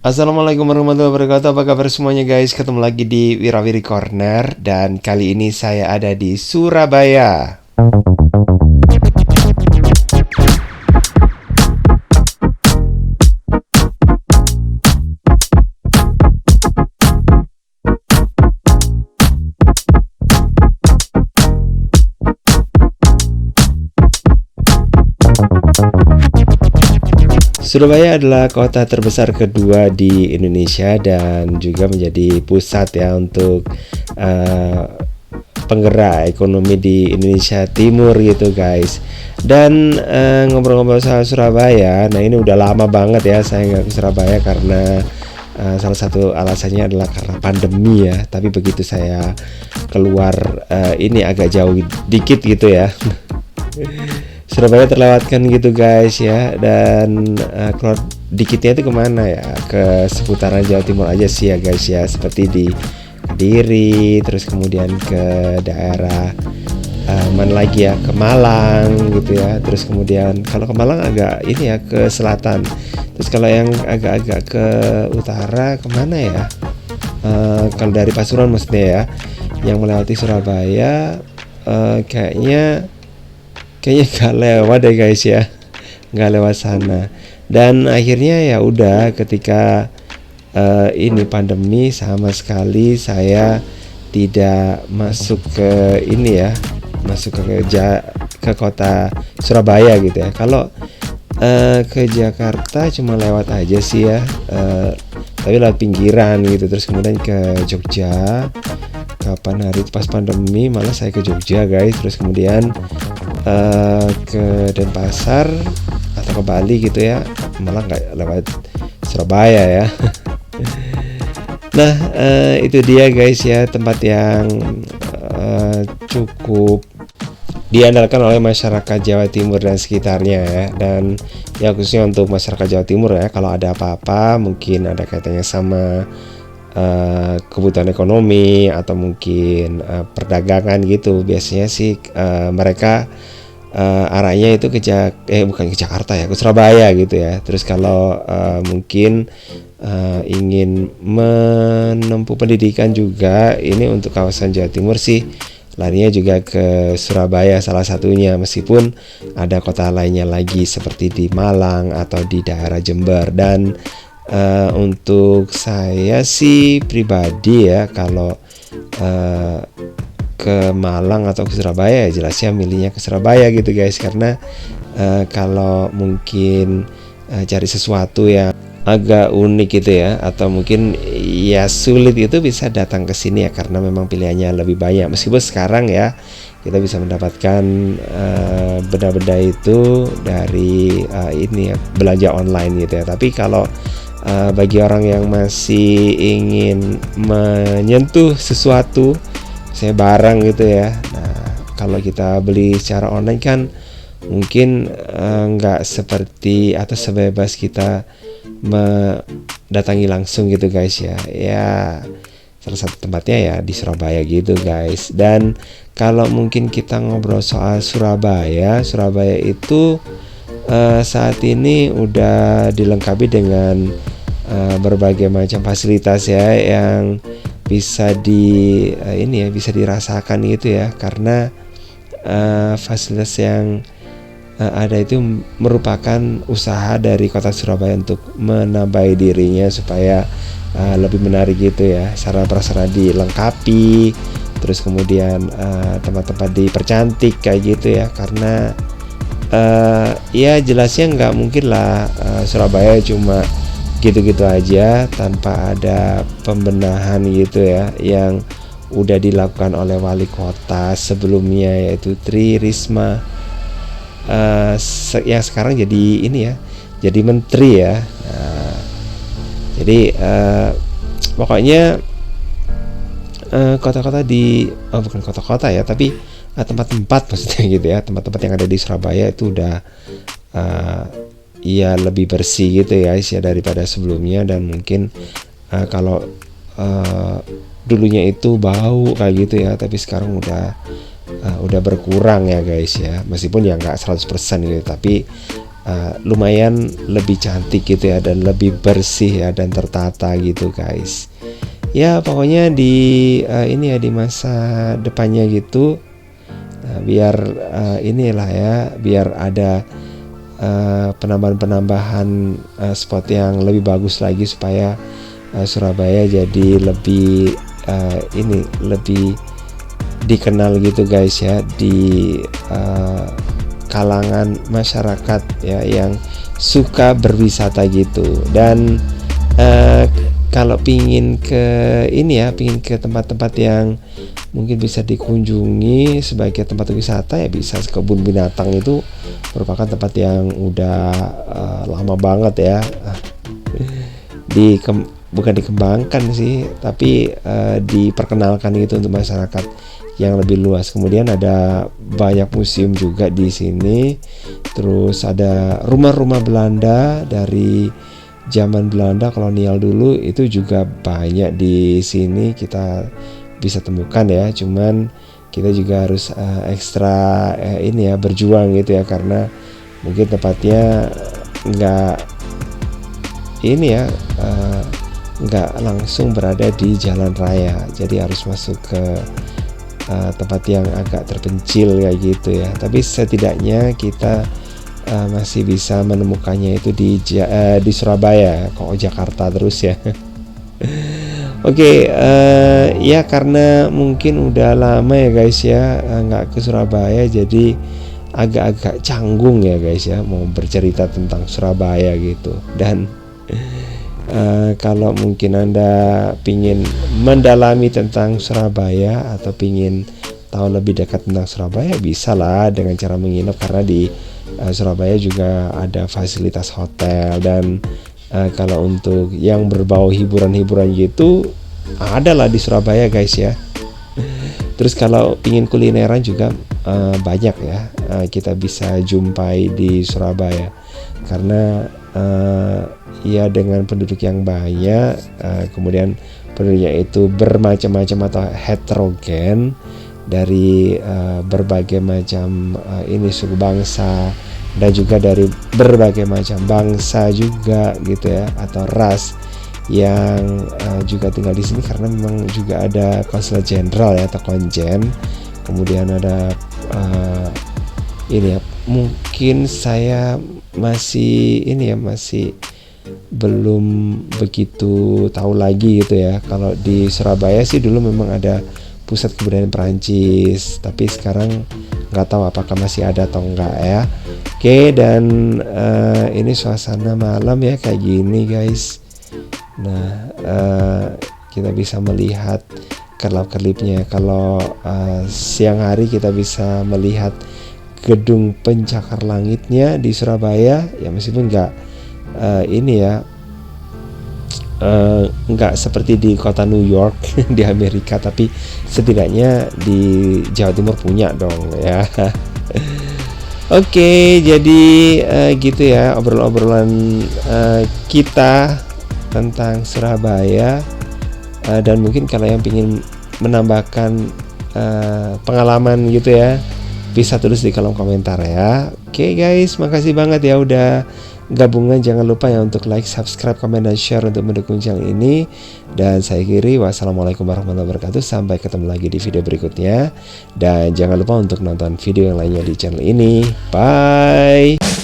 Assalamualaikum warahmatullahi wabarakatuh. Apa kabar semuanya guys? Ketemu lagi di Wirawiri Corner. Dan kali ini saya ada di Surabaya. Surabaya adalah kota terbesar kedua di Indonesia dan juga menjadi pusat ya untuk uh, penggerak ekonomi di Indonesia Timur gitu guys. Dan ngobrol-ngobrol soal Surabaya, nah ini udah lama banget ya saya nggak ke Surabaya karena salah satu alasannya adalah karena pandemi ya. Tapi begitu saya keluar ini agak jauh dikit gitu ya. Surabaya terlewatkan gitu guys ya. Dan keluar dikitnya itu kemana ya, ke seputaran Jawa Timur aja sih ya guys ya, seperti di Kediri, terus kemudian ke daerah mana lagi ya, ke Malang gitu ya. Terus kemudian kalau ke Malang agak ini ya, ke selatan. Terus kalau yang agak-agak ke utara kemana ya, kalau dari Pasuruan maksudnya ya, yang melewati Surabaya, kayaknya gak lewat deh guys ya, nggak lewat sana. Dan akhirnya ya udah, ketika ini pandemi, sama sekali saya tidak masuk ke ini ya, masuk ke kota Surabaya gitu ya. Kalau ke Jakarta cuma lewat aja sih ya, tapi lewat pinggiran gitu. Terus kemudian ke Jogja, kapan hari pas pandemi malah saya ke Jogja guys. Terus kemudian ke Denpasar atau ke Bali gitu ya, malah nggak lewat Surabaya ya. Nah itu dia guys ya, tempat yang cukup diandalkan oleh masyarakat Jawa Timur dan sekitarnya ya. Dan ya khususnya untuk masyarakat Jawa Timur ya, kalau ada apa-apa mungkin ada kaitannya sama kebutuhan ekonomi atau mungkin perdagangan gitu, biasanya sih mereka arahnya itu bukan ke Jakarta ya, ke Surabaya gitu ya. Terus kalau mungkin ingin menempuh pendidikan juga, ini untuk kawasan Jawa Timur sih larinya juga ke Surabaya salah satunya, meskipun ada kota lainnya lagi seperti di Malang atau di daerah Jember. Dan untuk saya sih pribadi ya, kalau ke Malang atau ke Surabaya ya jelasnya milihnya ke Surabaya gitu guys. Karena kalau mungkin cari sesuatu yang agak unik gitu ya, atau mungkin ya sulit, itu bisa datang ke sini ya, karena memang pilihannya lebih banyak. Meskipun sekarang ya kita bisa mendapatkan benda-benda itu dari ini ya, belanja online gitu ya. Tapi kalau bagi orang yang masih ingin menyentuh sesuatu, saya barang gitu ya, nah kalau kita beli secara online kan mungkin nggak seperti atau sebebas kita mendatangi langsung gitu guys ya. Ya salah satu tempatnya ya di Surabaya gitu guys. Dan kalau mungkin kita ngobrol soal Surabaya itu saat ini udah dilengkapi dengan berbagai macam fasilitas ya, yang bisa bisa dirasakan gitu ya. Karena fasilitas yang ada itu merupakan usaha dari kota Surabaya untuk menambahi dirinya supaya lebih menarik gitu ya. Sarana prasarana dilengkapi, terus kemudian tempat-tempat dipercantik kayak gitu ya. Karena ya jelasnya nggak mungkin lah Surabaya cuma gitu-gitu aja tanpa ada pembenahan gitu ya, yang udah dilakukan oleh wali kota sebelumnya, yaitu Tri Risma, yang sekarang jadi ini ya, jadi menteri ya. Jadi pokoknya kota-kota bukan kota-kota ya, tapi tempat-tempat maksudnya gitu ya, tempat-tempat yang ada di Surabaya itu udah ya lebih bersih gitu ya daripada sebelumnya. Dan mungkin kalau dulunya itu bau kayak gitu ya, tapi sekarang udah berkurang ya guys ya. Meskipun ya nggak 100% gitu, tapi lumayan lebih cantik gitu ya, dan lebih bersih ya, dan tertata gitu guys. Ya pokoknya di ini ya, di masa depannya gitu, biar inilah ya, biar ada penambahan-penambahan spot yang lebih bagus lagi, supaya Surabaya jadi lebih ini lebih dikenal gitu guys ya, di kalangan masyarakat ya yang suka berwisata gitu. Dan kalau pingin ke ini ya, pingin ke tempat-tempat yang mungkin bisa dikunjungi sebagai tempat wisata ya, bisa kebun binatang. Itu merupakan tempat yang udah lama banget ya, bukan dikembangkan sih, tapi diperkenalkan gitu untuk masyarakat yang lebih luas. Kemudian ada banyak museum juga di sini. Terus ada rumah-rumah Belanda dari zaman Belanda kolonial dulu, itu juga banyak di sini kita bisa temukan ya. Cuman kita juga harus ekstra ini ya, berjuang gitu ya, karena mungkin tempatnya nggak ini ya, nggak langsung berada di jalan raya, jadi harus masuk ke tempat yang agak terpencil kayak gitu ya. Tapi setidaknya kita masih bisa menemukannya itu di Surabaya, kok Jakarta terus ya. Oke, ya karena mungkin udah lama ya guys ya nggak ke Surabaya, jadi agak-agak canggung ya guys ya mau bercerita tentang Surabaya gitu. Dan kalau mungkin Anda pingin mendalami tentang Surabaya atau pingin tahu lebih dekat tentang Surabaya, bisa lah dengan cara menginap, karena di Surabaya juga ada fasilitas hotel. Dan kalau untuk yang berbau hiburan-hiburan gitu, ada lah di Surabaya guys ya. Terus kalau pingin kulineran juga banyak ya, kita bisa jumpai di Surabaya, karena ya dengan penduduk yang banyak, kemudian penduduknya itu bermacam-macam atau heterogen dari berbagai macam ini suku bangsa, dan juga dari berbagai macam bangsa juga gitu ya, atau ras yang juga tinggal di sini, karena memang juga ada konsulat jenderal ya, atau konjen. Kemudian ada ini ya, mungkin saya masih ini ya, masih belum begitu tahu lagi gitu ya. Kalau di Surabaya sih dulu memang ada pusat kebudayaan Perancis, tapi sekarang nggak tahu apakah masih ada atau enggak ya. Oke, dan ini suasana malam ya kayak gini guys. Nah, kita bisa melihat kerlap-kerlipnya. Kalau siang hari kita bisa melihat gedung pencakar langitnya di Surabaya ya, meskipun nggak ini ya, nggak seperti di kota New York di Amerika, tapi setidaknya di Jawa Timur punya dong ya. Oke, jadi gitu ya obrolan kita tentang Surabaya. Dan mungkin kalau yang ingin menambahkan pengalaman gitu ya, bisa tulis di kolom komentar ya. Oke guys, makasih banget ya udah gabungan. Jangan lupa ya untuk like, subscribe, komen, dan share untuk mendukung channel ini. Dan saya akhiri, wassalamualaikum warahmatullahi wabarakatuh. Sampai ketemu lagi di video berikutnya. Dan jangan lupa untuk nonton video yang lainnya di channel ini. Bye.